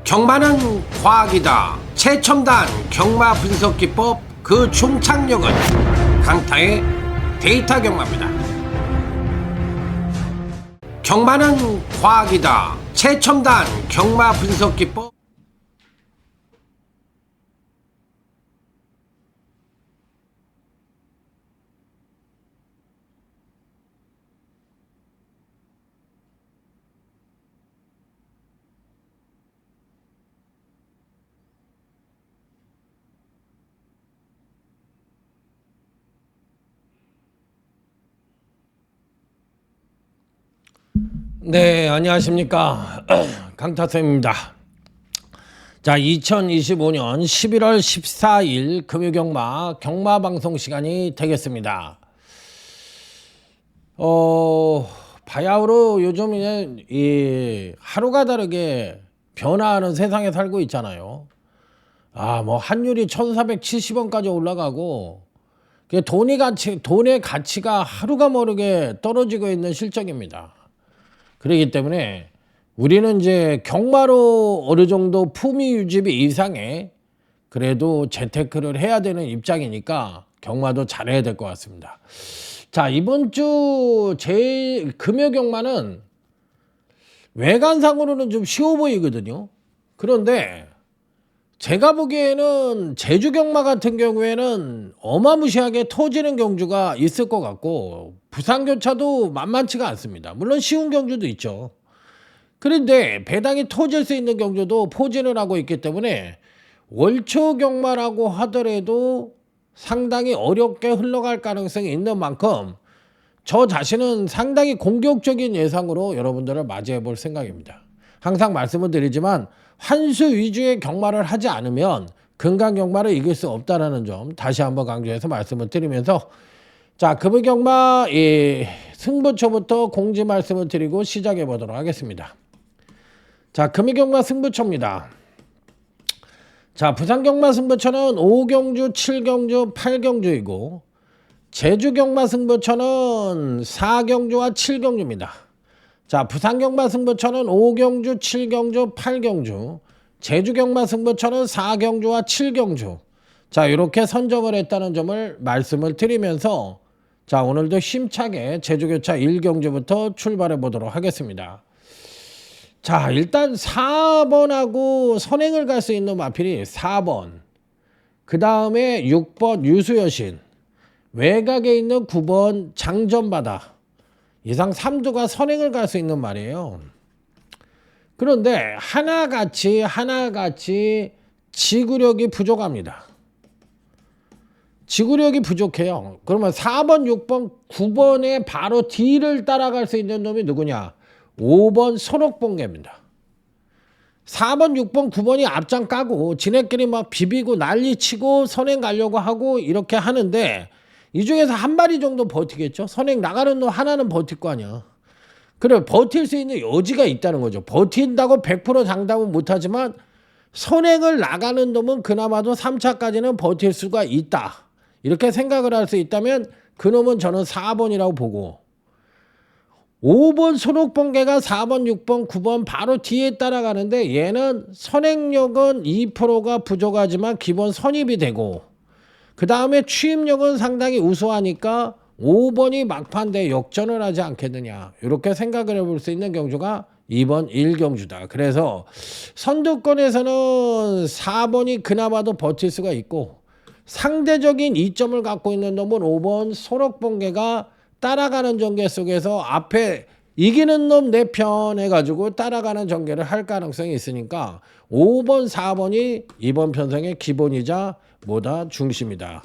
경마는 과학이다. 최첨단 경마 분석 기법 그 총착력은 강타의 데이터 경마입니다. 경마는 과학이다. 최첨단 경마 분석 기법. 네, 안녕하십니까. 강타쌤입니다. 자, 2025년 11월 14일 금요경마 경마방송 시간이 되겠습니다. 바야흐로 요즘 이 하루가 다르게 변화하는 세상에 살고 있잖아요. 뭐 환율이 1,470원까지 올라가고 돈의 가치가 하루가 모르게 떨어지고 있는 실정입니다. 그렇기 때문에 우리는 이제 경마로 어느 정도 품위 유지비 이상의 그래도 재테크를 해야 되는 입장이니까 경마도 잘해야 될 것 같습니다. 자, 이번 주 제 금요 경마는 외관상으로는 좀 쉬워 보이거든요. 그런데 제가 보기에는 제주 경마 같은 경우에는 어마무시하게 터지는 경주가 있을 것 같고 부산 교차도 만만치가 않습니다. 물론 쉬운 경주도 있죠. 그런데 배당이 터질 수 있는 경주도 포진을 하고 있기 때문에 월초 경마라고 하더라도 상당히 어렵게 흘러갈 가능성이 있는 만큼 저 자신은 상당히 공격적인 예상으로 여러분들을 맞이해 볼 생각입니다. 항상 말씀을 드리지만 환수 위주의 경마를 하지 않으면 근강 경마를 이길 수 없다는 점 다시 한번 강조해서 말씀을 드리면서 자, 금요 경마 승부처부터 공지 말씀을 드리고 시작해 보도록 하겠습니다. 자, 금요 경마 승부처입니다. 자, 부산 경마 승부처는 5경주, 7경주, 8경주이고 제주 경마 승부처는 4경주와 7경주입니다. 자, 부산 경마 승부처는 5경주, 7경주, 8경주, 제주 경마 승부처는 4경주와 7경주. 자, 이렇게 선정을 했다는 점을 말씀을 드리면서 자, 오늘도 힘차게 제주교차 1경주부터 출발해 보도록 하겠습니다. 자, 일단 4번하고 선행을 갈 수 있는 마필이 4번, 그 다음에 6번 유수여신, 외곽에 있는 9번 장전바다, 이상 3두가 선행을 갈 수 있는 말이에요. 그런데 하나같이 지구력이 부족합니다. 지구력이 부족해요. 그러면 4번, 6번, 9번에 바로 뒤를 따라갈 수 있는 놈이 누구냐? 5번 손옥봉개입니다. 4번, 6번, 9번이 앞장 까고 지네끼리 막 비비고 난리치고 선행 가려고 하고 이렇게 하는데 이 중에서 한 마리 정도 버티겠죠. 선행 나가는 놈 하나는 버틸 거 아니야. 그래, 버틸 수 있는 여지가 있다는 거죠. 버틴다고 100% 장담은 못하지만 선행을 나가는 놈은 그나마도 3차까지는 버틸 수가 있다. 이렇게 생각을 할 수 있다면 그놈은 저는 4번이라고 보고 5번 손옥번개가 4번, 6번, 9번 바로 뒤에 따라가는데 얘는 선행력은 2%가 부족하지만 기본 선입이 되고 그 다음에 취입력은 상당히 우수하니까 5번이 막판대 역전을 하지 않겠느냐 이렇게 생각을 해볼 수 있는 경주가 2번 1경주다. 그래서 선두권에서는 4번이 그나마도 버틸 수가 있고 상대적인 이점을 갖고 있는 놈은 5번 소록번개가 따라가는 전개 속에서 앞에 이기는 놈 내 편 해가지고 따라가는 전개를 할 가능성이 있으니까 5번 4번이 이번 편성의 기본이자 뭐다 중심이다.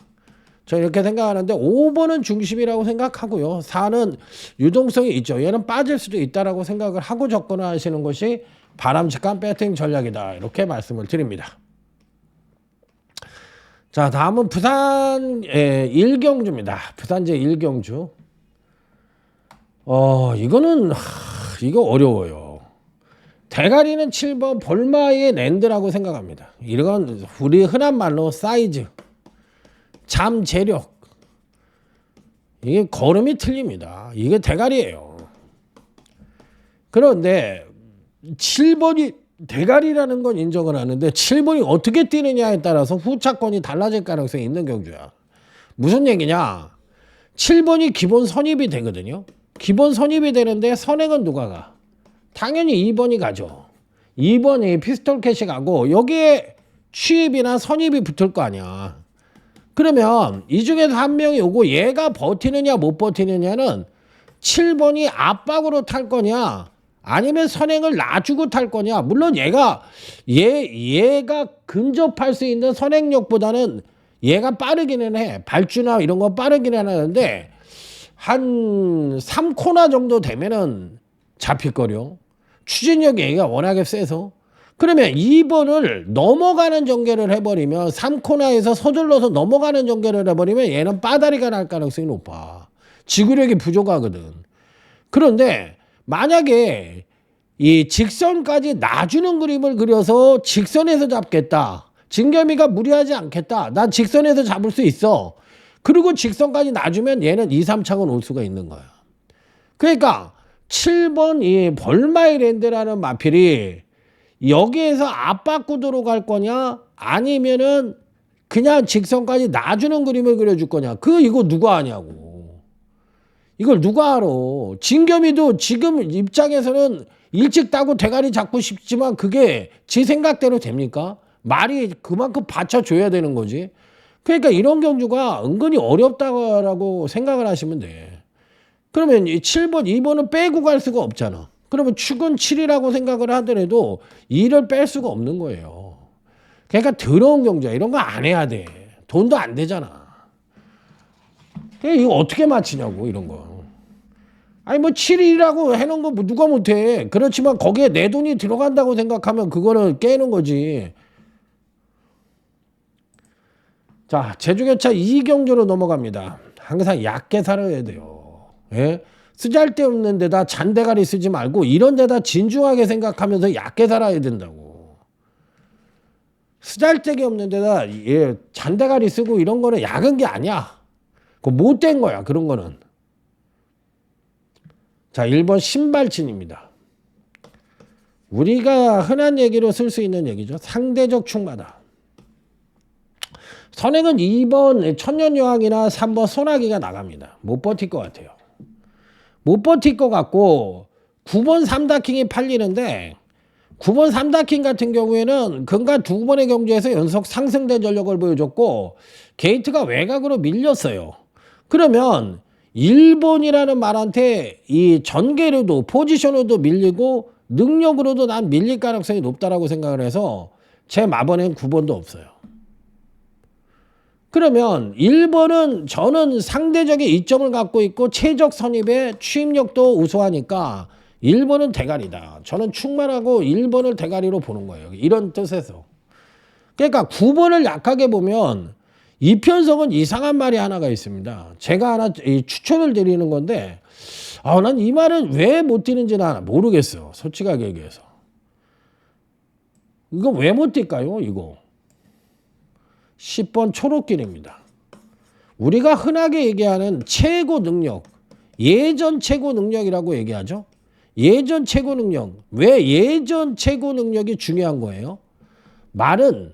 저 이렇게 생각하는데 5번은 중심이라고 생각하고요. 4는 유동성이 있죠. 얘는 빠질 수도 있다라고 생각을 하고 접근을 하시는 것이 바람직한 배팅 전략이다. 이렇게 말씀을 드립니다. 자, 다음은 부산 1경주입니다. 부산제 1경주. 이거 어려워요. 대가리는 7번 볼마의 랜드라고 생각합니다. 이건 우리 흔한 말로 사이즈, 잠재력, 이게 걸음이 틀립니다. 이게 대가리예요. 그런데 7번이 대가리라는 건 인정을 하는데 7번이 어떻게 뛰느냐에 따라서 후차권이 달라질 가능성이 있는 경주야. 무슨 얘기냐? 7번이 기본 선입이 되거든요. 기본 선입이 되는데 선행은 누가 가? 당연히 2번이 가죠. 2번이 피스톨 캐시 가고 여기에 취입이나 선입이 붙을 거 아니야. 그러면 이 중에서 한 명이 오고 얘가 버티느냐 못 버티느냐는 7번이 압박으로 탈 거냐 아니면 선행을 놔주고 탈 거냐. 물론 얘가 근접할 수 있는 선행력보다는 얘가 빠르기는 해. 발주나 이런 거 빠르기는 하는데 한 3코나 정도 되면은 잡힐거려. 추진력이 얘가 워낙에 세서. 그러면 2번을 넘어가는 전개를 해버리면 3코너에서 서둘러서 넘어가는 전개를 해버리면 얘는 빠다리가 날 가능성이 높아. 지구력이 부족하거든. 그런데 만약에 이 직선까지 놔주는 그림을 그려서 직선에서 잡겠다. 진겸이가 무리하지 않겠다. 난 직선에서 잡을 수 있어. 그리고 직선까지 놔주면 얘는 2, 3차건 올 수가 있는 거야. 그러니까 7번 이 벌마이랜드라는 마필이 여기에서 압박 구도로 갈 거냐 아니면은 그냥 직선까지 놔주는 그림을 그려줄 거냐. 이거 누가 아냐고. 이걸 누가 알아. 진겸이도 지금 입장에서는 일찍 따고 대가리 잡고 싶지만 그게 지 생각대로 됩니까? 말이 그만큼 받쳐줘야 되는 거지. 그러니까 이런 경주가 은근히 어렵다고 생각을 하시면 돼. 그러면 이 7번, 2번은 빼고 갈 수가 없잖아. 그러면 축은 7이라고 생각을 하더라도 2를 뺄 수가 없는 거예요. 그러니까 더러운 경주야. 이런 거 안 해야 돼. 돈도 안 되잖아. 이거 어떻게 맞히냐고 이런 거. 아니 뭐 7이라고 해놓은 거 누가 못해. 그렇지만 거기에 내 돈이 들어간다고 생각하면 그거는 깨는 거지. 자, 제주교차 2경주로 넘어갑니다. 항상 얕게 살아야 돼요. 예? 쓰잘데없는 데다 잔대가리 쓰지 말고 이런 데다 진중하게 생각하면서 얕게 살아야 된다고. 쓰잘데기 없는 데다 잔대가리 쓰고 이런 거는 약은 게 아니야. 그거 못된 거야. 그런 거는. 자, 1번 신발진입니다. 우리가 흔한 얘기로 쓸 수 있는 얘기죠. 상대적 충마다. 선행은 2번 천년여왕이나 3번 소나기가 나갑니다. 못 버틸 것 같아요. 못 버틸 것 같고 9번 삼다킹이 팔리는데 9번 삼다킹 같은 경우에는 근간 2번의 경주에서 연속 상승된 전력을 보여줬고 게이트가 외곽으로 밀렸어요. 그러면 1번이라는 말한테 이 전개로도 포지션으로도 밀리고 능력으로도 난 밀릴 가능성이 높다라고 생각을 해서 제 마번엔 9번도 없어요. 그러면 1번은 저는 상대적인 이점을 갖고 있고 최적 선입에 취입력도 우수하니까 1번은 대가리다. 저는 충만하고 1번을 대가리로 보는 거예요. 이런 뜻에서. 그러니까 9번을 약하게 보면 이편성은 이상한 말이 하나가 있습니다. 제가 하나 추천을 드리는 건데 난 이 말은 왜 못 뛰는지는 모르겠어. 솔직하게 얘기해서. 이거 왜 못 뛸까요? 이거. 10번 초록길입니다. 우리가 흔하게 얘기하는 최고 능력, 예전 최고 능력이라고 얘기하죠. 예전 최고 능력. 왜 예전 최고 능력이 중요한 거예요? 말은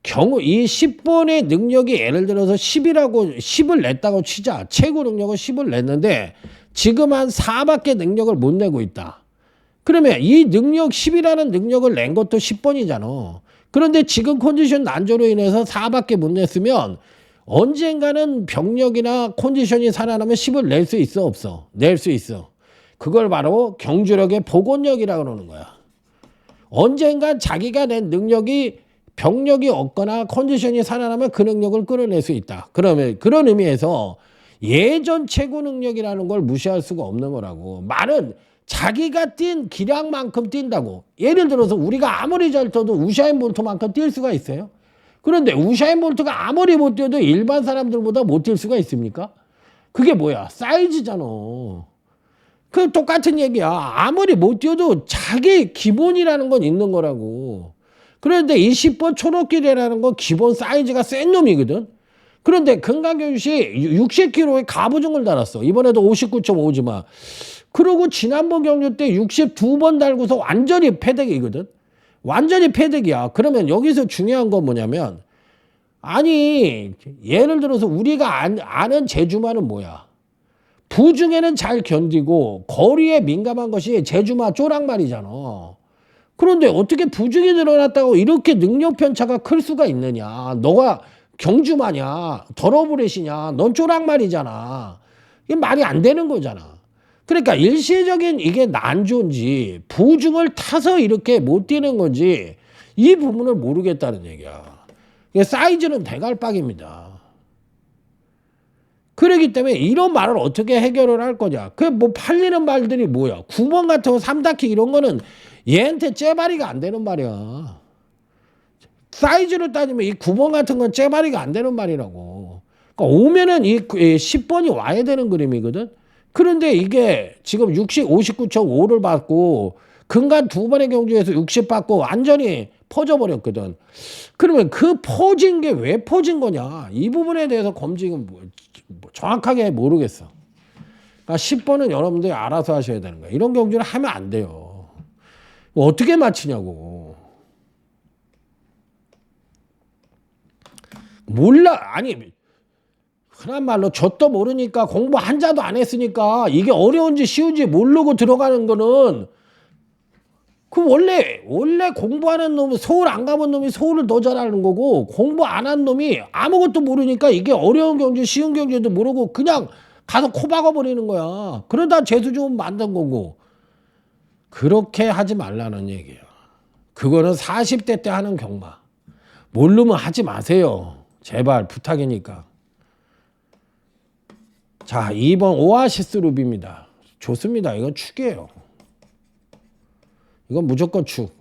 이 10번의 능력이 예를 들어서 10을 냈다고 치자. 최고 능력은 10을 냈는데 지금 한 4밖에 능력을 못 내고 있다. 그러면 이 능력 10이라는 능력을 낸 것도 10번이잖아. 그런데 지금 컨디션 난조로 인해서 4밖에 못 냈으면 언젠가는 병력이나 컨디션이 살아나면 10을 낼 수 있어 없어? 낼 수 있어. 그걸 바로 경주력의 복원력이라고 그러는 거야. 언젠간 자기가 낸 능력이 병력이 없거나 컨디션이 살아나면 그 능력을 끌어낼 수 있다. 그러면 그런 의미에서 예전 최고 능력이라는 걸 무시할 수가 없는 거라고. 말은 자기가 뛴 기량만큼 뛴다고. 예를 들어서 우리가 아무리 잘 떠도 우사인 볼트만큼 뛸 수가 있어요? 그런데 우사인 볼트가 아무리 못 뛰어도 일반 사람들보다 못 뛸 수가 있습니까? 그게 뭐야? 사이즈잖아. 그 똑같은 얘기야. 아무리 못 뛰어도 자기 기본이라는 건 있는 거라고. 그런데 20번 초록길이라는 건 기본 사이즈가 센 놈이거든. 그런데 금강경주시 60kg에 갑오징을 달았어. 이번에도 59.5지만. 그리고 지난번 경주 때 62번 달고서 완전히 패대기거든. 완전히 패득이야. 그러면 여기서 중요한 건 뭐냐면, 아니 예를 들어서 우리가 아는 제주마는 뭐야? 부중에는 잘 견디고 거리에 민감한 것이 제주마 쪼랑말이잖아. 그런데 어떻게 부중이 늘어났다고 이렇게 능력 편차가 클 수가 있느냐? 너가 경주마냐? 더러브렛이냐? 넌 쪼랑말이잖아. 이게 말이 안 되는 거잖아. 그러니까 일시적인 이게 난조인지 부중을 타서 이렇게 못 뛰는 건지 이 부분을 모르겠다는 얘기야. 사이즈는 대갈박입니다. 그렇기 때문에 이런 말을 어떻게 해결을 할 거냐. 그 뭐 팔리는 말들이 뭐야. 9번 같은 거 3다키 이런 거는 얘한테 째바리가 안 되는 말이야. 사이즈로 따지면 이 9번 같은 건 째바리가 안 되는 말이라고. 그러니까 오면은 이 10번이 와야 되는 그림이거든. 그런데 이게 지금 59.5를 받고 근간 두 번의 경주에서 60 받고 완전히 퍼져버렸거든. 그러면 그 퍼진 게 왜 퍼진 거냐. 이 부분에 대해서 검증은 정확하게 모르겠어. 그러니까 10번은 여러분들이 알아서 하셔야 되는 거야. 이런 경주를 하면 안 돼요. 어떻게 맞히냐고. 몰라. 아니 흔한 말로 젖도 모르니까 공부 한자도 안 했으니까 이게 어려운지 쉬운지 모르고 들어가는 거는 그 원래 공부하는 놈은 서울 안 가본 놈이 서울을 더 잘하는 거고 공부 안 한 놈이 아무것도 모르니까 이게 어려운 경주 쉬운 경주도 모르고 그냥 가서 코 박아버리는 거야. 그러다 재수 좀 만든 거고. 그렇게 하지 말라는 얘기야. 그거는 40대 때 하는 경마. 모르면 하지 마세요. 제발 부탁이니까. 자, 2번 오아시스 루비입니다. 좋습니다. 이건 축이에요. 이건 무조건 축.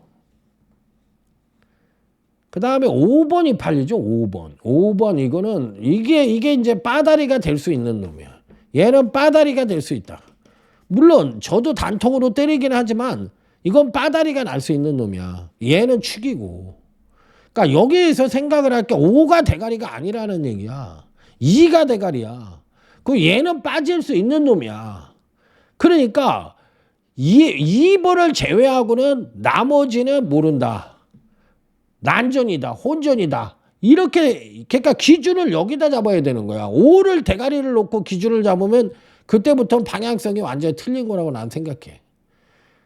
그 다음에 5번이 팔리죠. 5번. 5번 이거는 이게 이제 빠다리가 될 수 있는 놈이야. 얘는 빠다리가 될 수 있다. 물론 저도 단통으로 때리긴 하지만 이건 빠다리가 날 수 있는 놈이야. 얘는 축이고. 그러니까 여기에서 생각을 할 게 5가 대가리가 아니라는 얘기야. 2가 대가리야. 그 얘는 빠질 수 있는 놈이야. 그러니까 2번을 제외하고는 나머지는 모른다. 난전이다. 혼전이다. 이렇게 그러니까 기준을 여기다 잡아야 되는 거야. 5를 대가리를 놓고 기준을 잡으면 그때부터는 방향성이 완전히 틀린 거라고 난 생각해.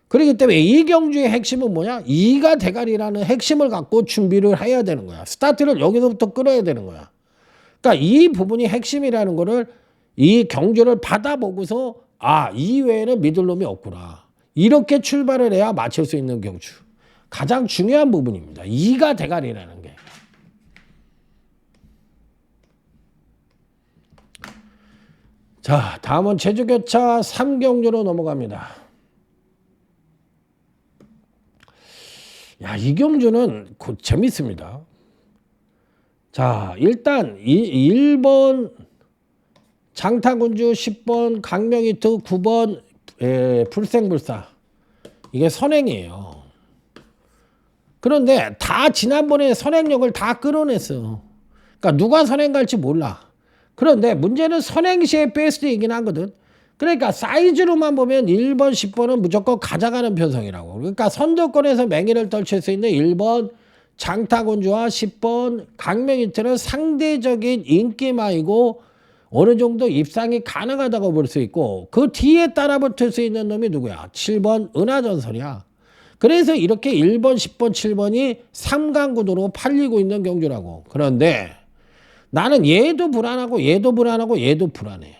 그렇기 때문에 이 경주의 핵심은 뭐냐? 2가 대가리라는 핵심을 갖고 준비를 해야 되는 거야. 스타트를 여기서부터 끌어야 되는 거야. 그러니까 이 부분이 핵심이라는 거를 이 경주를 받아보고서 아, 이 외에는 믿을 놈이 없구나. 이렇게 출발을 해야 맞출 수 있는 경주. 가장 중요한 부분입니다. 2가 대가리라는 게. 자, 다음은 제주교차 3경주로 넘어갑니다. 야, 이 경주는 재밌습니다. 자, 일단 1번 장타군주, 10번 강명이트, 9번 불생불사. 이게 선행이에요. 그런데 다 지난번에 선행력을 다 끌어냈어. 그러니까 누가 선행 갈지 몰라. 그런데 문제는 선행시의 베스트이긴 하거든. 그러니까 사이즈로만 보면 1번, 10번은 무조건 가져가는 편성이라고. 그러니까 선두권에서 맹위를 떨칠 수 있는 1번 장타군주와 10번 강명이트는 상대적인 인기마이고 어느 정도 입상이 가능하다고 볼 수 있고 그 뒤에 따라붙을 수 있는 놈이 누구야? 7번 은하전설이야. 그래서 이렇게 1번, 10번, 7번이 3강구도로 팔리고 있는 경주라고. 그런데 나는 얘도 불안하고 얘도 불안하고 얘도 불안해.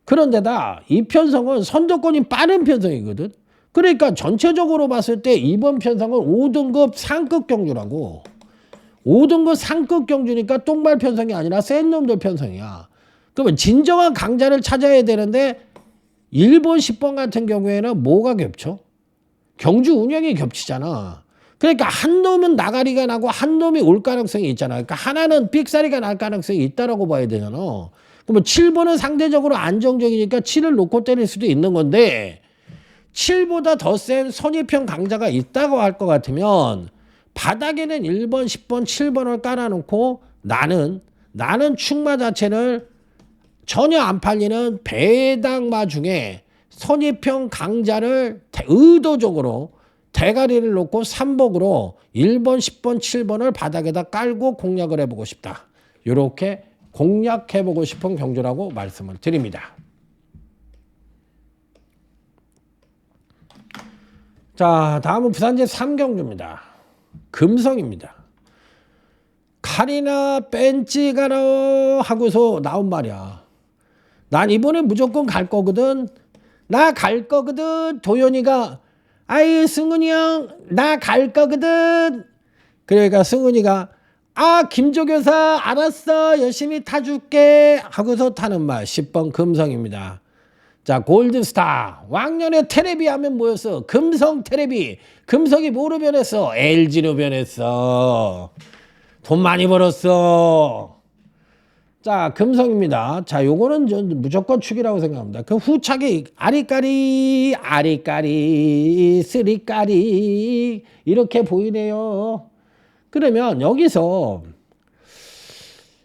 그런데다 이 편성은 선두권이 빠른 편성이거든. 그러니까 전체적으로 봤을 때 이번 편성은 5등급 상급 경주라고. 5등급 상급 경주니까 똥발 편성이 아니라 센 놈들 편성이야. 그러면 진정한 강자를 찾아야 되는데 1번, 10번 같은 경우에는 뭐가 겹쳐? 경주 운영이 겹치잖아. 그러니까 한 놈은 나가리가 나고 한 놈이 올 가능성이 있잖아. 그러니까 하나는 삑사리가 날 가능성이 있다라고 봐야 되잖아. 그러면 7번은 상대적으로 안정적이니까 7을 놓고 때릴 수도 있는 건데 7보다 더 센 선입형 강자가 있다고 할 것 같으면 바닥에는 1번, 10번, 7번을 깔아놓고 나는 축마 자체를 전혀 안 팔리는 배당마 중에 선입형 강자를 의도적으로 대가리를 놓고 3복으로 1번, 10번, 7번을 바닥에다 깔고 공략을 해보고 싶다. 이렇게 공략해보고 싶은 경주라고 말씀을 드립니다. 자, 다음은 부산제 3경주입니다. 금성입니다. 칼이나 뺀찌 가라 하고서 나온 말이야. 난 이번에 무조건 갈 거거든. 나 갈 거거든. 도연이가 아이 승훈이 형 나 갈 거거든. 그러니까 승훈이가 아 김조교사 알았어 열심히 타줄게 하고서 타는 말 10번 금성입니다. 자 골드스타 왕년에 테레비 하면 뭐였어? 금성 테레비. 금성이 뭐로 변했어? LG로 변했어. 돈 많이 벌었어. 자 금성입니다. 자 요거는 전 무조건 축이라고 생각합니다. 그 후차기 아리까리 아리까리 쓰리까리 이렇게 보이네요. 그러면 여기서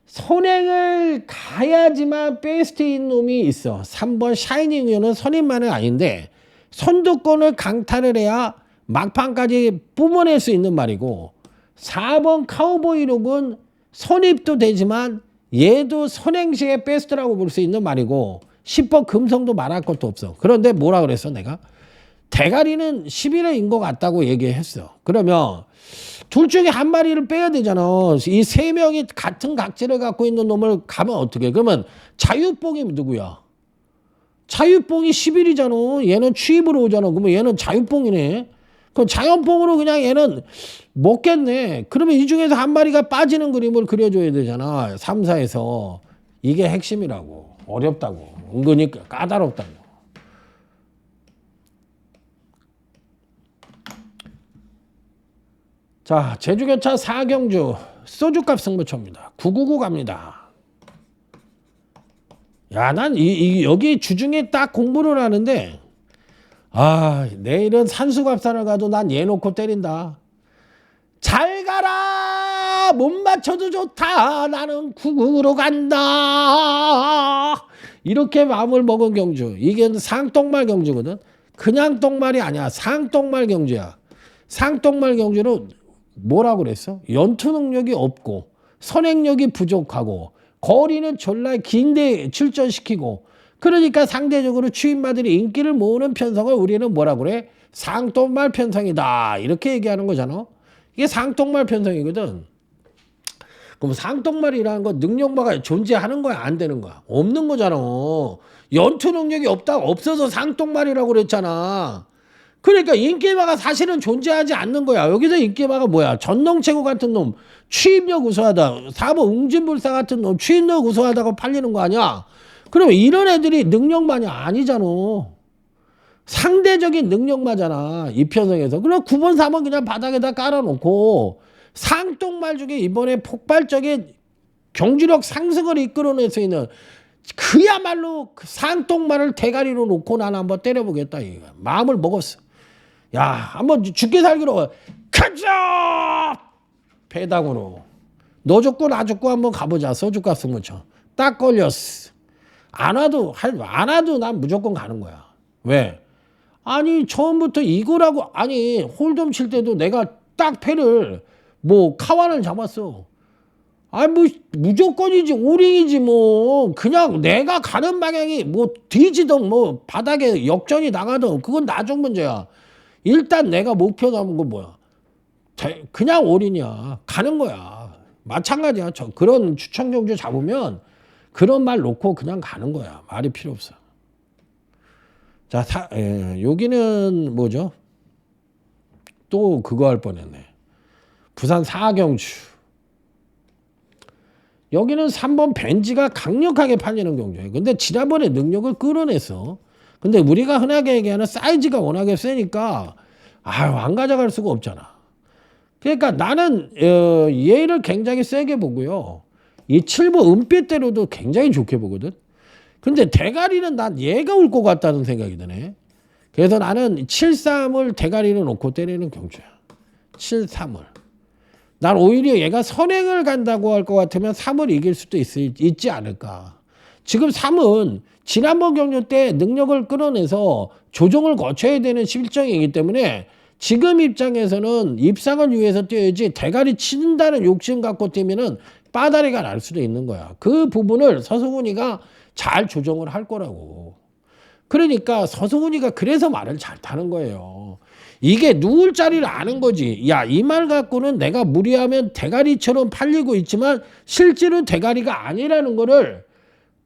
선행을 가야지만 베스트인 놈이 있어. 3번 샤이닝 우유는 선임만은 아닌데 선두권을 강탈을 해야 막판까지 뿜어낼 수 있는 말이고 4번 카우보이 룩은 선입도 되지만 얘도 선행시의 베스트라고 볼 수 있는 말이고 10번 금성도 말할 것도 없어. 그런데 뭐라 그랬어 내가? 대가리는 11회인 것 같다고 얘기했어. 그러면 둘 중에 한 마리를 빼야 되잖아. 이 세 명이 같은 각질을 갖고 있는 놈을 가면 어떻게? 그러면 자유뽕이 누구야? 자유뽕이 11이잖아. 얘는 취입으로 오잖아. 그러면 얘는 자유뽕이네. 그럼 자연뽕으로 그냥 얘는 먹겠네. 그러면 이 중에서 한 마리가 빠지는 그림을 그려줘야 되잖아. 3, 4에서. 이게 핵심이라고. 어렵다고. 은근히 까다롭다고. 자, 제주교차 4경주 소주값 승부처입니다. 999 갑니다. 야, 난 여기 주중에 딱 공부를 하는데 아, 내일은 산수갑산을 가도 난 얘 놓고 때린다. 잘 가라. 못 맞춰도 좋다. 나는 999로 간다. 이렇게 마음을 먹은 경주. 이게 상똥말 경주거든. 그냥 똥말이 아니야. 상똥말 경주야. 상똥말 경주는 뭐라고 그랬어? 연투 능력이 없고 선행력이 부족하고 거리는 졸라 긴데 출전시키고 그러니까 상대적으로 추임마들이 인기를 모으는 편성을 우리는 뭐라 그래? 상똥말 편성이다. 이렇게 얘기하는 거잖아. 이게 상똥말 편성이거든. 그럼 상똥말이라는 건 능력마가 존재하는 거야? 안 되는 거야? 없는 거잖아. 연투 능력이 없어서 상똥말이라고 그랬잖아. 그러니까 인기마가 사실은 존재하지 않는 거야. 여기서 인기마가 뭐야? 전농체고 같은 놈, 취임력 우수하다. 4번 웅진불사 같은 놈, 취임력 우수하다고 팔리는 거 아니야? 그러면 이런 애들이 능력만이 아니잖아. 상대적인 능력마잖아. 이 편성에서. 그럼 9번, 3번 그냥 바닥에다 깔아놓고 상똥말 중에 이번에 폭발적인 경주력 상승을 이끌어낼 수 있는 그야말로 그 상똥말을 대가리로 놓고 나는 한번 때려보겠다. 마음을 먹었어. 야, 한번 죽게 살기로 가자! 배당으로. 너 죽고 나 죽고 한번 가보자. 소주값 승부처. 딱 걸렸어. 안 와도 난 무조건 가는 거야. 왜? 아니 처음부터 이거라고 아니 홀덤 칠 때도 내가 딱 패를 뭐 카완을 잡았어. 아니 뭐 무조건이지 오링이지 뭐 그냥 내가 가는 방향이 뭐 뒤지던 뭐 바닥에 역전이 나가던 그건 나중 문제야. 일단 내가 목표 잡은 건 뭐야? 그냥 올인이야. 가는 거야. 마찬가지야. 그런 추천 경주 잡으면 그런 말 놓고 그냥 가는 거야. 말이 필요 없어. 자, 여기는 뭐죠? 또 그거 할 뻔했네. 부산 4경주. 여기는 3번 벤지가 강력하게 팔리는 경주예요. 근데 지난번에 능력을 끌어냈어. 근데 우리가 흔하게 얘기하는 사이즈가 워낙에 세니까 안 가져갈 수가 없잖아. 그러니까 나는 얘를 굉장히 세게 보고요. 이 7번 은빛대로도 굉장히 좋게 보거든. 근데 대가리는 난 얘가 올 것 같다는 생각이 드네. 그래서 나는 7-3을 대가리를 놓고 때리는 경주야. 7-3을. 난 오히려 얘가 선행을 간다고 할 것 같으면 3을 이길 수도 있지 않을까. 지금 3은 지난번 경주 때 능력을 끌어내서 조정을 거쳐야 되는 실정이기 때문에 지금 입장에서는 입상을 위해서 뛰어야지 대가리 친다는 욕심 갖고 뛰면은 빠다리가 날 수도 있는 거야. 그 부분을 서승훈이가 잘 조정을 할 거라고. 그러니까 서승훈이가 그래서 말을 잘 타는 거예요. 이게 누울 자리를 아는 거지. 야, 이 말 갖고는 내가 무리하면 대가리처럼 팔리고 있지만 실제로 대가리가 아니라는 거를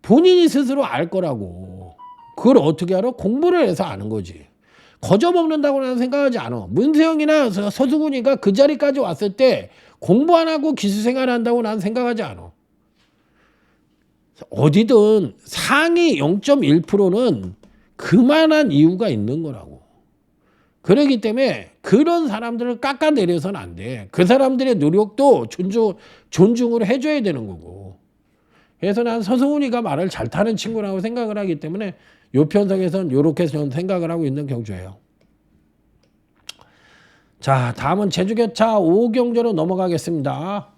본인이 스스로 알 거라고. 그걸 어떻게 알아? 공부를 해서 아는 거지. 거저먹는다고 나는 생각하지 않아. 문세영이나 서승훈이가 그 자리까지 왔을 때 공부 안 하고 기수생활 한다고 나는 생각하지 않아. 어디든 상위 0.1%는 그만한 이유가 있는 거라고. 그렇기 때문에 그런 사람들을 깎아내려서는 안 돼. 그 사람들의 노력도 존중을 해줘야 되는 거고. 그래서 난 서승훈이가 말을 잘 타는 친구라고 생각을 하기 때문에 요 편성에서는 이렇게 저는 생각을 하고 있는 경주예요. 자, 다음은 제주교차 5경주로 넘어가겠습니다.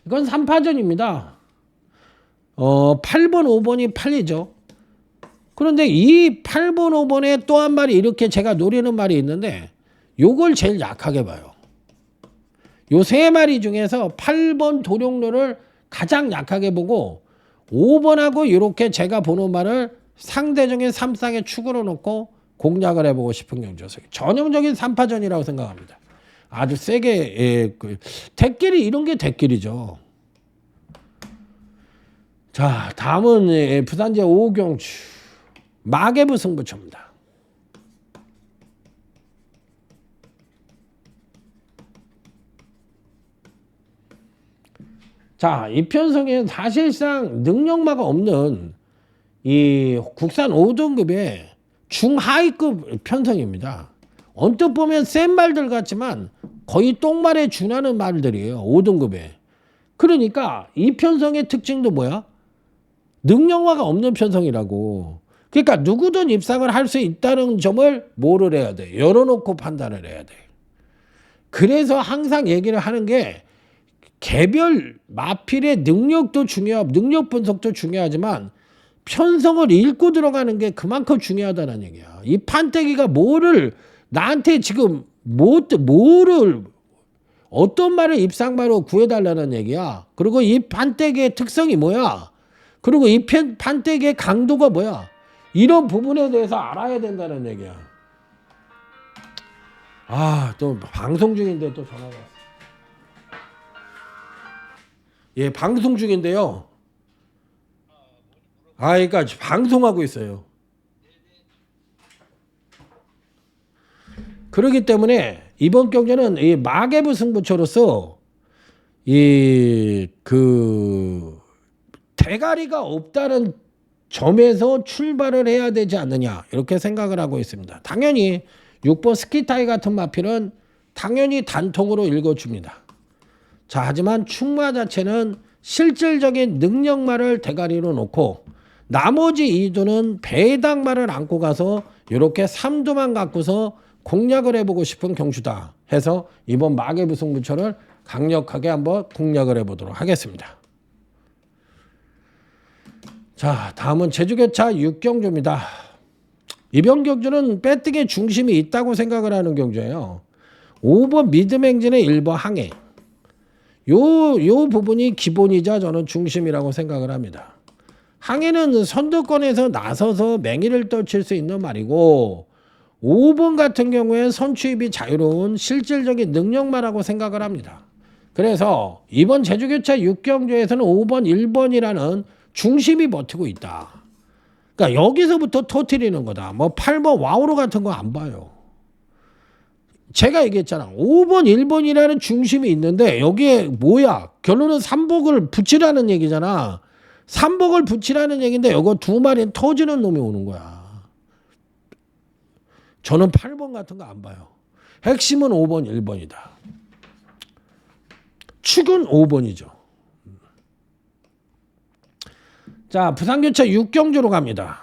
이건 3파전입니다. 8번, 5번이 팔리죠. 그런데 이 8번, 5번에 또 한 마리 이렇게 제가 노리는 말이 있는데 요걸 제일 약하게 봐요. 요 세 마리 중에서 8번 도룡로를 가장 약하게 보고 5번하고 이렇게 제가 보는 말을 상대적인 3쌍에 축으로 놓고 공략을 해보고 싶은 경주였어요. 전형적인 3파전이라고 생각합니다. 아주 세게 대끼리 이런 게 대끼리죠. 자, 다음은 부산제 5경주 마개부 승부처입니다. 자, 이 편성에는 사실상 능력마가 없는 이 국산 5등급의 중하위급 편성입니다. 언뜻 보면 센 말들 같지만 거의 똥말에 준하는 말들이에요. 5등급에. 그러니까 이 편성의 특징도 뭐야? 능력화가 없는 편성이라고. 그러니까 누구든 입상을 할 수 있다는 점을 뭐를 해야 돼? 열어놓고 판단을 해야 돼. 그래서 항상 얘기를 하는 게 개별 마필의 능력도 중요하고 능력 분석도 중요하지만 편성을 읽고 들어가는 게 그만큼 중요하다는 얘기야. 이 판때기가 뭐를 나한테 지금 뭐를 어떤 말을 입상마로 구해달라는 얘기야. 그리고 이 판때기의 특성이 뭐야. 그리고 이 판때기의 강도가 뭐야. 이런 부분에 대해서 알아야 된다는 얘기야. 아, 또 방송 중인데 또 전화가 왔어. 예, 방송 중인데요. 아, 그러니까 방송하고 있어요. 그렇기 때문에 이번 경기는 이 마개부 승부처로서 대가리가 없다는 점에서 출발을 해야 되지 않느냐 이렇게 생각을 하고 있습니다. 당연히 6번 스키타이 같은 마필은 당연히 단통으로 읽어줍니다. 자, 하지만 충마 자체는 실질적인 능력말을 대가리로 놓고 나머지 2두는 배당말을 안고 가서 이렇게 3두만 갖고서 공략을 해보고 싶은 경주다 해서 이번 마개부 승부처를 강력하게 한번 공략을 해보도록 하겠습니다. 자, 다음은 제주교차 6경주입니다. 이번 경주는 배팅의 중심이 있다고 생각을 하는 경주예요. 5번 미드맹진의 1번 항해. 요 부분이 기본이자 저는 중심이라고 생각을 합니다. 항해는 선두권에서 나서서 맹위를 떨칠 수 있는 말이고 5번 같은 경우에 선취입이 자유로운 실질적인 능력마라고 생각을 합니다. 그래서 이번 제주교차 6경주에서는 5번, 1번이라는 중심이 버티고 있다. 그러니까 여기서부터 터트리는 거다. 뭐 8번 와우로 같은 거 안 봐요. 제가 얘기했잖아. 5번, 1번이라는 중심이 있는데 여기에 뭐야? 결론은 3복을 붙이라는 얘기잖아. 3복을 붙이라는 얘기인데 이거 두 마리 터지는 놈이 오는 거야. 저는 8번 같은 거 안 봐요. 핵심은 5번, 1번이다. 축은 5번이죠. 자, 부산교차 6경주로 갑니다.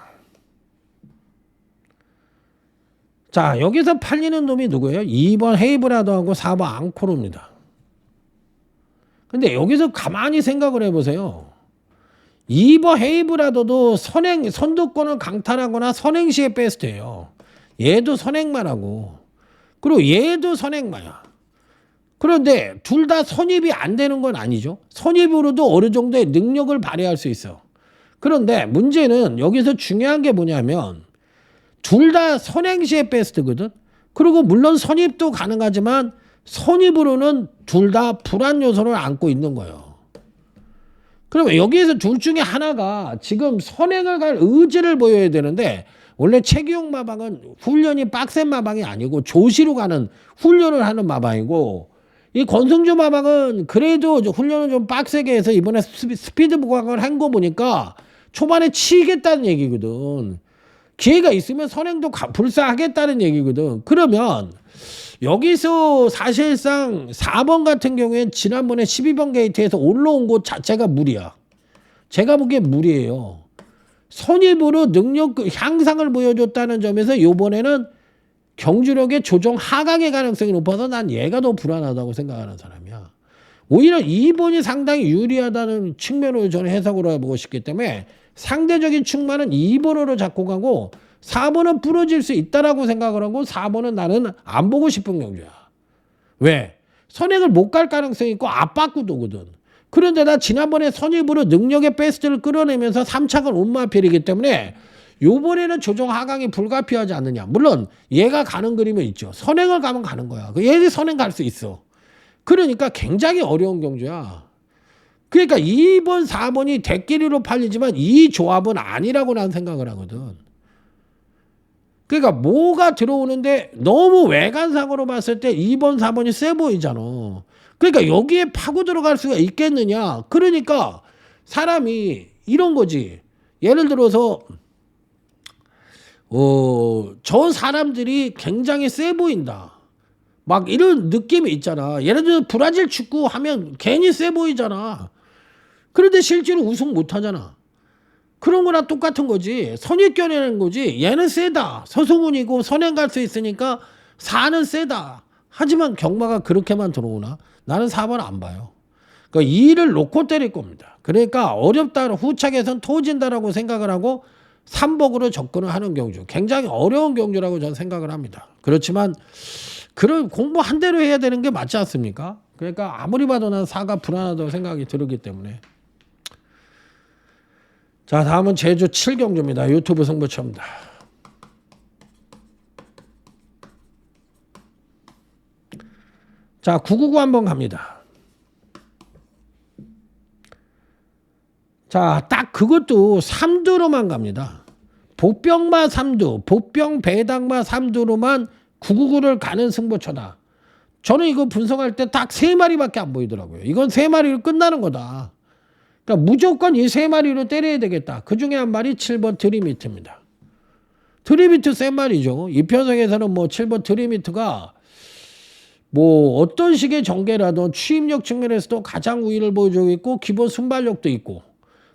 자, 여기서 팔리는 놈이 누구예요? 2번 헤이브라더하고 4번 앙코르입니다. 근데 여기서 가만히 생각을 해보세요. 2번 헤이브라더도 선두권을 강탈하거나 선행시의 베스트예요. 얘도 선행만 하고. 그리고 얘도 선행마야. 그런데 둘 다 선입이 안 되는 건 아니죠. 선입으로도 어느 정도의 능력을 발휘할 수 있어. 그런데 문제는 여기서 중요한 게 뭐냐면 둘 다 선행시의 베스트거든. 그리고 물론 선입도 가능하지만 선입으로는 둘 다 불안 요소를 안고 있는 거예요. 그러면 여기에서 둘 중에 하나가 지금 선행을 갈 의지를 보여야 되는데 원래 최기용 마방은 훈련이 빡센 마방이 아니고 조시로 가는 훈련을 하는 마방이고 이 권승주 마방은 그래도 훈련을 좀 빡세게 해서 이번에 스피드 보강을 한 거 보니까 초반에 치겠다는 얘기거든. 기회가 있으면 선행도 불사하겠다는 얘기거든. 그러면 여기서 사실상 4번 같은 경우엔 지난번에 12번 게이트에서 올라온 곳 자체가 무리야. 제가 보기엔 무리예요. 선입으로 능력 향상을 보여줬다는 점에서 이번에는 경주력의 조정 하강의 가능성이 높아서 난 얘가 더 불안하다고 생각하는 사람이야. 오히려 2번이 상당히 유리하다는 측면으로 저는 해석을 해보고 싶기 때문에 상대적인 충만은 2번으로 잡고 가고 4번은 부러질 수 있다라고 생각을 하고 4번은 나는 안 보고 싶은 경주야. 왜? 선행을 못 갈 가능성이 있고 압박구도거든. 그런데 나 지난번에 선입으로 능력의 베스트를 끌어내면서 3착은 온마필이기 때문에 요번에는 조정 하강이 불가피하지 않느냐. 물론 얘가 가는 그림은 있죠. 선행을 가면 가는 거야. 얘 선행 갈 수 있어. 그러니까 굉장히 어려운 경주야. 그러니까 2번, 4번이 대끼리로 팔리지만 이 조합은 아니라고 난 생각을 하거든. 그러니까 뭐가 들어오는데 너무 외관상으로 봤을 때 2번, 4번이 세 보이잖아. 그러니까 여기에 파고 들어갈 수가 있겠느냐. 그러니까 사람이 이런 거지. 예를 들어서 저 사람들이 굉장히 세 보인다. 막 이런 느낌이 있잖아. 예를 들어 브라질 축구 하면 괜히 세 보이잖아. 그런데 실제로 우승 못 하잖아. 그런 거랑 똑같은 거지. 선입견이라는 거지. 얘는 세다. 서승훈이고 선행 갈 수 있으니까 4는 세다. 하지만 경마가 그렇게만 들어오나? 나는 4번 안 봐요. 그러니까 2를 놓고 때릴 겁니다. 그러니까 어렵다. 후착에선 터진다라고 생각을 하고 3복으로 접근을 하는 경주. 굉장히 어려운 경주라고 저는 생각을 합니다. 그렇지만 그런 공부한 대로 해야 되는 게 맞지 않습니까? 그러니까 아무리 봐도 난 4가 불안하다고 생각이 들었기 때문에. 자, 다음은 제주 7경주입니다. 유튜브 승부처입니다. 자, 999 한번 갑니다. 자, 딱 그것도 3두로만 갑니다. 복병마 3두, 복병 배당마 3두로만 999를 가는 승부처다. 저는 이거 분석할 때 딱 3마리밖에 안 보이더라고요. 이건 3마리로 끝나는 거다. 그러니까 무조건 이 3마리로 때려야 되겠다. 그 중에 한 마리 7번 드림히트입니다. 드림히트 센 말이죠. 이 편성에서는 뭐 7번 드림히트가 뭐 어떤 식의 전개라든 추임력 측면에서도 가장 우위를 보여주고 있고 기본 순발력도 있고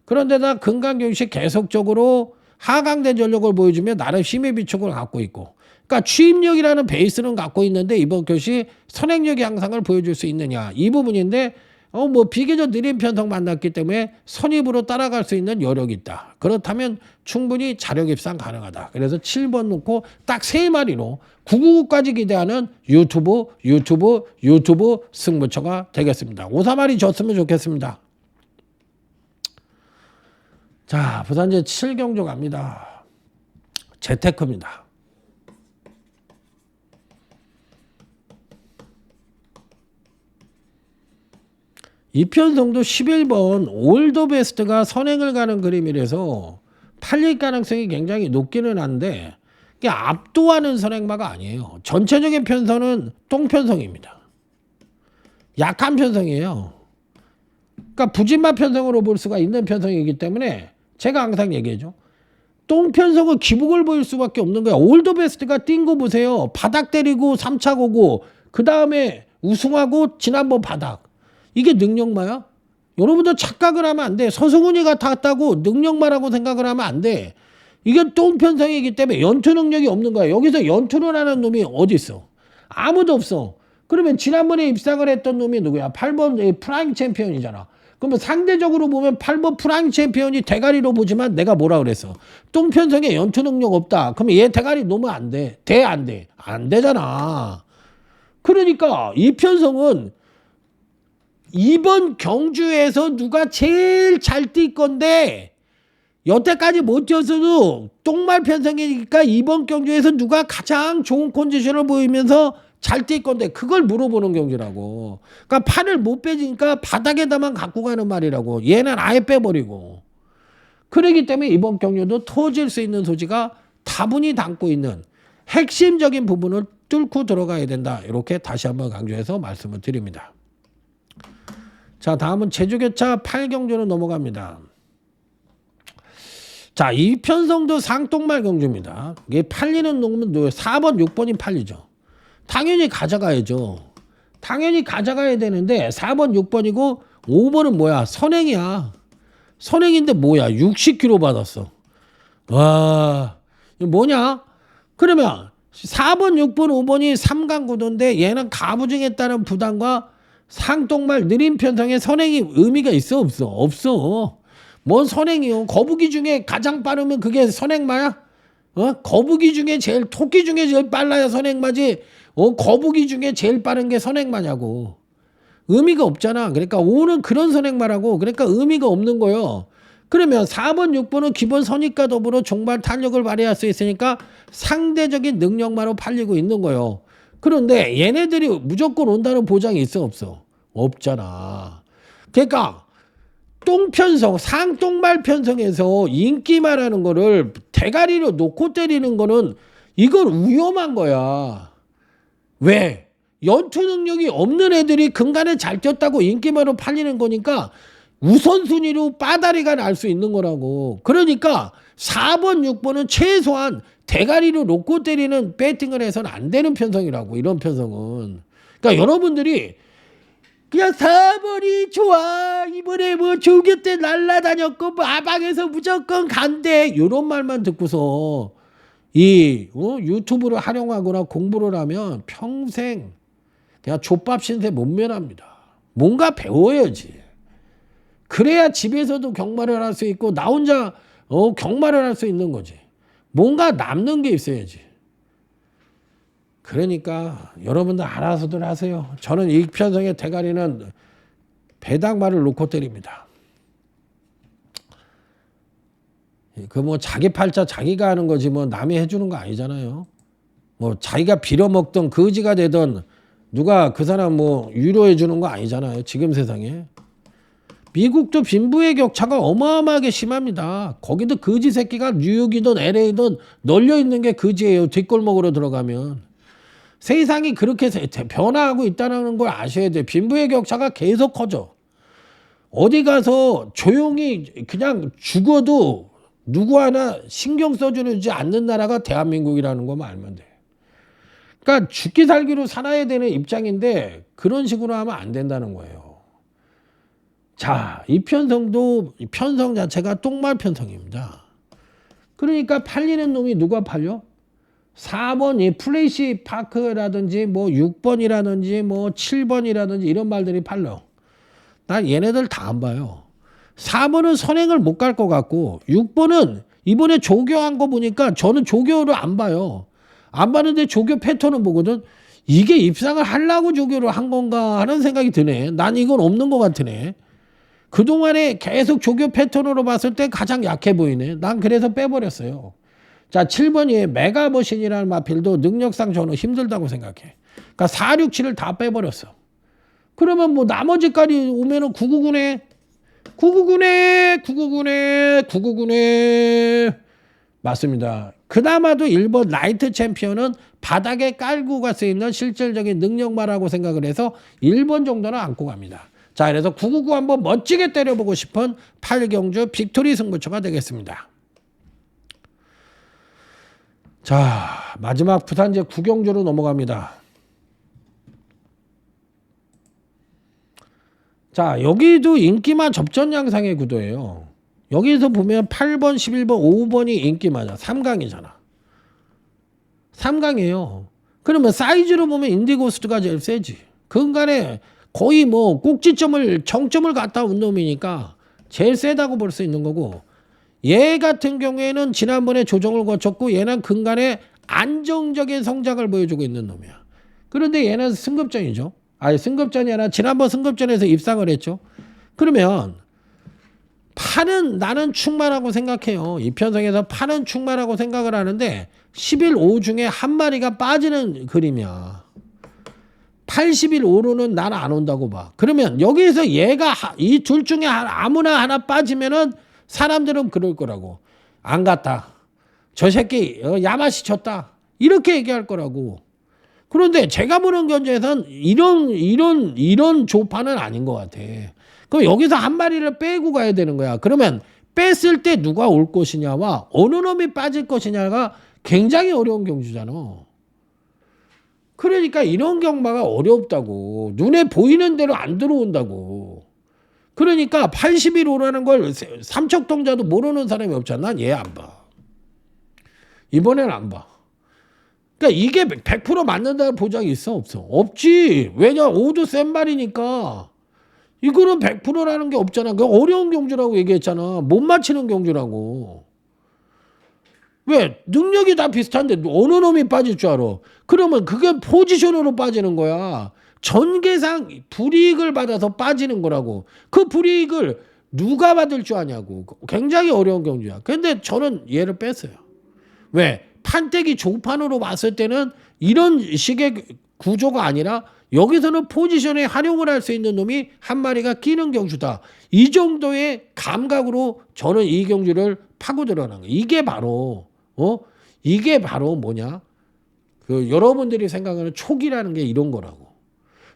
그런데다 금강경시 계속적으로 하강된 전력을 보여주며 나름 힘의 비축을 갖고 있고 그러니까 추임력이라는 베이스는 갖고 있는데 이번 것이 선행력 향상을 보여줄 수 있느냐 이 부분인데 뭐 비교적 느린 편성 만났기 때문에 선입으로 따라갈 수 있는 여력이 있다. 그렇다면 충분히 자력 입상 가능하다. 그래서 7번 놓고 딱 3마리로 999까지 기대하는 유튜브 승부처가 되겠습니다. 5-3마리 졌으면 좋겠습니다. 자, 부산제 7경주 갑니다. 재테크입니다. 이편성도 11번 올더베스트가 선행을 가는 그림이라서 팔릴 가능성이 굉장히 높기는 한데 이게 압도하는 선행마가 아니에요. 전체적인 편성은 똥편성입니다. 약한 편성이에요. 그러니까 부진마 편성으로 볼 수가 있는 편성이기 때문에 제가 항상 얘기하죠. 똥편성은 기복을 보일 수밖에 없는 거야. 올더베스트가 뛴 거 보세요. 바닥 때리고 3차 오고 그 다음에 우승하고 지난번 바닥. 이게 능력마야? 여러분들 착각을 하면 안 돼. 서승훈이가 탔다고 능력마라고 생각을 하면 안 돼. 이건 똥편성이기 때문에 연투 능력이 없는 거야. 여기서 연투를 하는 놈이 어디 있어? 아무도 없어. 그러면 지난번에 입상을 했던 놈이 누구야? 8번 프라임 챔피언이잖아. 그러면 상대적으로 보면 8번 프라임 챔피언이 대가리로 보지만 내가 뭐라 그랬어? 똥편성에 연투 능력 없다. 그러면 얘 대가리 놓으면 안 돼. 돼, 안 돼? 안 되잖아. 그러니까 이편성은 이번 경주에서 누가 제일 잘 뛸 건데 여태까지 못 뛰었어도 똥말 편성이니까 이번 경주에서 누가 가장 좋은 컨디션을 보이면서 잘 뛸 건데 그걸 물어보는 경기라고. 그러니까 팔을 못 빼지니까 바닥에다만 갖고 가는 말이라고. 얘는 아예 빼버리고. 그렇기 때문에 이번 경주도 터질 수 있는 소지가 다분히 담고 있는 핵심적인 부분을 뚫고 들어가야 된다. 이렇게 다시 한번 강조해서 말씀을 드립니다. 자, 다음은 제주교차 8경주로 넘어갑니다. 자, 이편성도 상똥말 경주입니다. 이게 팔리는 놈은 4번, 6번이 팔리죠. 당연히 가져가야죠. 당연히 가져가야 되는데 4번, 6번이고 5번은 뭐야? 선행이야. 선행인데 뭐야? 60kg 받았어. 와, 이거 뭐냐? 그러면 4번, 6번, 5번이 삼강구도인데 얘는 가부증에 따른 부담과 상똥말 느린 편성의 선행이 의미가 있어 없어? 없어. 뭔 선행이요? 거북이 중에 가장 빠르면 그게 선행마야? 거북이 중에 제일 토끼 중에 제일 빨라야 선행마지. 거북이 중에 제일 빠른 게 선행마냐고. 의미가 없잖아. 그러니까 5는 그런 선행마라고. 그러니까 의미가 없는 거요. 그러면 4번, 6번은 기본 선입과 더불어 종발 탄력을 발휘할 수 있으니까 상대적인 능력마로 팔리고 있는 거예요. 그런데 얘네들이 무조건 온다는 보장이 있어 없어? 없잖아. 그러니까 똥편성, 상똥말 편성에서 인기말하는 거를 대가리로 놓고 때리는 거는 이건 위험한 거야. 왜? 연투 능력이 없는 애들이 근간에 잘 뛰었다고 인기말로 팔리는 거니까 우선순위로 빠다리가 날 수 있는 거라고. 그러니까 4번, 6번은 최소한 대가리로 놓고 때리는 배팅을 해서는 안 되는 편성이라고. 이런 편성은. 그러니까 여러분들이 그냥 4번이 좋아. 이번에 뭐 조교 때 날라다녔고 뭐 아방에서 무조건 간대. 이런 말만 듣고서 이 유튜브를 활용하거나 공부를 하면 평생 그냥 족밥 신세 못 면합니다. 뭔가 배워야지. 그래야 집에서도 경마를 할 수 있고 나 혼자 경마를 할 수 있는 거지. 뭔가 남는 게 있어야지. 그러니까 여러분들 알아서들 하세요. 저는 이 편성의 대가리는 배당말을 놓고 때립니다. 그 뭐 자기 팔자 자기가 하는 거지 뭐 남이 해주는 거 아니잖아요. 뭐 자기가 빌어먹던 거지가 되던 누가 그 사람 뭐 위로해 주는 거 아니잖아요. 지금 세상에. 미국도 빈부의 격차가 어마어마하게 심합니다. 거기도 거지 새끼가 뉴욕이든 LA든 널려 있는 게 거지예요. 뒷골목으로 들어가면. 세상이 그렇게 변화하고 있다는 걸 아셔야 돼요. 빈부의 격차가 계속 커져. 어디 가서 조용히 그냥 죽어도 누구 하나 신경 써주지 않는 나라가 대한민국이라는 것만 알면 돼. 그러니까 죽기 살기로 살아야 되는 입장인데 그런 식으로 하면 안 된다는 거예요. 자, 이 편성도 편성 자체가 똥말 편성입니다. 그러니까 팔리는 놈이 누가 팔려? 4번이 플레이시 파크라든지 뭐 6번이라든지 뭐 7번이라든지 이런 말들이 팔려. 난 얘네들 다 안 봐요. 4번은 선행을 못 갈 것 같고 6번은 이번에 조교한 거 보니까 저는 조교를 안 봐요. 안 봤는데 조교 패턴은 보거든. 이게 입상을 하려고 조교를 한 건가 하는 생각이 드네. 난 이건 없는 것 같으네. 그동안에 계속 조교 패턴으로 봤을 때 가장 약해 보이네. 난 그래서 빼버렸어요. 자, 7번이 메가머신이라는 마필도 능력상 저는 힘들다고 생각해. 그러니까 4, 6, 7을 다 빼버렸어. 그러면 뭐 나머지까지 오면은 999네. 999네. 999네. 999네. 맞습니다. 그나마도 1번 라이트 챔피언은 바닥에 깔고 갈 수 있는 실질적인 능력마라고 생각을 해서 1번 정도는 안고 갑니다. 자, 그래서 999 한번 멋지게 때려보고 싶은 8경주 빅토리 승부처가 되겠습니다. 자, 마지막 부산제 9경주로 넘어갑니다. 자, 여기도 인기마 접전 양상의 구도예요. 여기서 보면 8번, 11번, 5번이 인기마냐. 3강이잖아. 3강이에요. 그러면 사이즈로 보면 인디고스트가 제일 세지. 그간에 거의 뭐 꼭지점을 정점을 갖다 온 놈이니까 제일 세다고 볼 수 있는 거고, 얘 같은 경우에는 지난번에 조정을 거쳤고 얘는 근간에 안정적인 성장을 보여주고 있는 놈이야. 그런데 얘는 승급전이죠. 아니 승급전이 아니라 지난번 승급전에서 입상을 했죠. 그러면 판은 나는 충만하고 생각해요. 이 편성에서 판은 충만하고 생각을 하는데 11오 중에 한 마리가 빠지는 그림이야. 80일 5로는 난 안 온다고 봐. 그러면 여기에서 얘가 이 둘 중에 아무나 하나 빠지면은 사람들은 그럴 거라고. 안 갔다. 저 새끼 야마시 쳤다. 이렇게 얘기할 거라고. 그런데 제가 보는 견제에선 이런 조판은 아닌 것 같아. 그럼 여기서 한 마리를 빼고 가야 되는 거야. 그러면 뺐을 때 누가 올 것이냐와 어느 놈이 빠질 것이냐가 굉장히 어려운 경주잖아. 그러니까 이런 경마가 어렵다고. 눈에 보이는 대로 안 들어온다고. 그러니까 81호라는 걸 삼척동자도 모르는 사람이 없잖아. 난 얘 안 봐. 이번엔 안 봐. 그러니까 이게 100% 맞는다는 보장이 있어? 없어? 없지. 왜냐? 오도 센 말이니까. 이거는 100%라는 게 없잖아. 그 어려운 경주라고 얘기했잖아. 못 맞히는 경주라고. 왜? 능력이 다 비슷한데 어느 놈이 빠질 줄 알아? 그러면 그게 포지션으로 빠지는 거야. 전개상 불이익을 받아서 빠지는 거라고. 그 불이익을 누가 받을 줄 아냐고. 굉장히 어려운 경주야. 근데 저는 얘를 뺐어요. 왜? 판때기 조판으로 봤을 때는 이런 식의 구조가 아니라 여기서는 포지션에 활용을 할 수 있는 놈이 한 마리가 끼는 경주다. 이 정도의 감각으로 저는 이 경주를 파고 들어가는 거예요. 이게 바로 뭐냐? 그 여러분들이 생각하는 촉이라는 게 이런 거라고.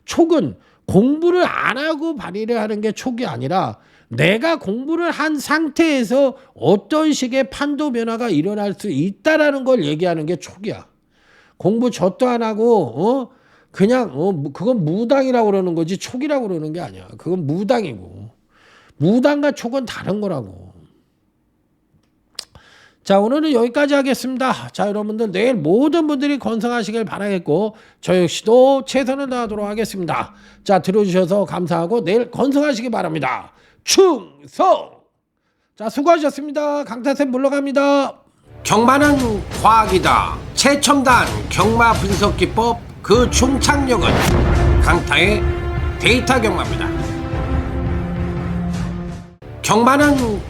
촉은 공부를 안 하고 발휘를 하는 게 촉이 아니라 내가 공부를 한 상태에서 어떤 식의 판도 변화가 일어날 수 있다라는 걸 얘기하는 게 촉이야. 공부 젖도 안 하고 그냥 그건 무당이라고 그러는 거지 촉이라고 그러는 게 아니야. 그건 무당이고. 무당과 촉은 다른 거라고. 자, 오늘은 여기까지 하겠습니다. 자, 여러분들 내일 모든 분들이 건승하시길 바라겠고 저 역시도 최선을 다하도록 하겠습니다. 자, 들어주셔서 감사하고 내일 건승하시기 바랍니다. 충성! 자, 수고하셨습니다. 강타쌤 물러갑니다. 경마는 과학이다. 최첨단 경마 분석 기법 그 총착력은 강타의 데이터 경마입니다. 경마는